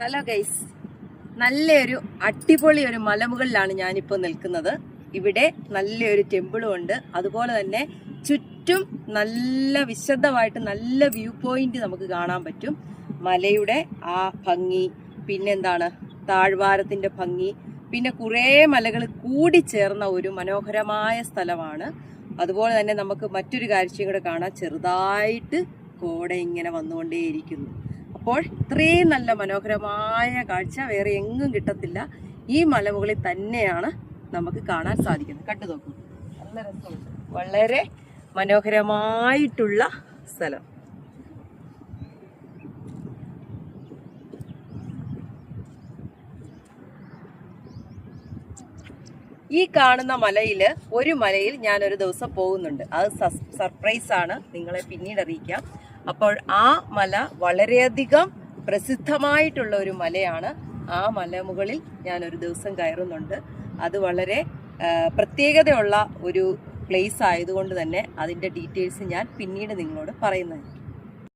Hello guys, നല്ലൊരു അടിപൊളി ഒരു മലമുകളിലാണ് ഞാനിപ്പോൾ നിൽക്കുന്നത്. ഇവിടെ നല്ലൊരു ടെമ്പിളും ഉണ്ട്. അതുപോലെ തന്നെ ചുറ്റും നല്ല വിശദമായിട്ട് നല്ല വ്യൂ പോയിന്റ് നമുക്ക് കാണാൻ പറ്റും. മലയുടെ ആ ഭംഗി, പിന്നെന്താണ് താഴ്വാരത്തിന്റെ ഭംഗി, പിന്നെ കുറേ മലകൾ കൂടി ചേർന്ന ഒരു മനോഹരമായ സ്ഥലമാണ്. അതുപോലെ തന്നെ നമുക്ക് മറ്റൊരു കാഴ്ചയും കൂടെ കാണാം. ചെറുതായിട്ട് കോട ഇങ്ങനെ വന്നുകൊണ്ടേയിരിക്കുന്നു. അപ്പോൾ ഇത്രയും നല്ല മനോഹരമായ കാഴ്ച വേറെ എങ്ങും കിട്ടത്തില്ല. ഈ മലമുകളിൽ തന്നെയാണ് നമുക്ക് കാണാൻ സാധിക്കുന്നത്. കണ്ടു നോക്കൂ, നല്ല രസമുണ്ട്. വളരെ മനോഹരമായിട്ടുള്ള സ്ഥലം. ഈ കാണുന്ന മലയില് ഒരു മലയിൽ ഞാൻ ഒരു ദിവസം പോകുന്നുണ്ട്. അത് സർപ്രൈസ് ആണ്, നിങ്ങളെ പിന്നീട് അറിയിക്കാം. അപ്പോൾ ആ മല വളരെയധികം പ്രസിദ്ധമായിട്ടുള്ള ഒരു മലയാണ്. ആ മലമുകളിൽ ഞാൻ ഒരു ദിവസം കയറുന്നുണ്ട്. അത് വളരെ പ്രത്യേകതയുള്ള ഒരു പ്ലേസ് ആയതുകൊണ്ട് തന്നെ അതിൻ്റെ ഡീറ്റെയിൽസ് ഞാൻ പിന്നീട് നിങ്ങളോട് പറയുന്നതായിരിക്കും.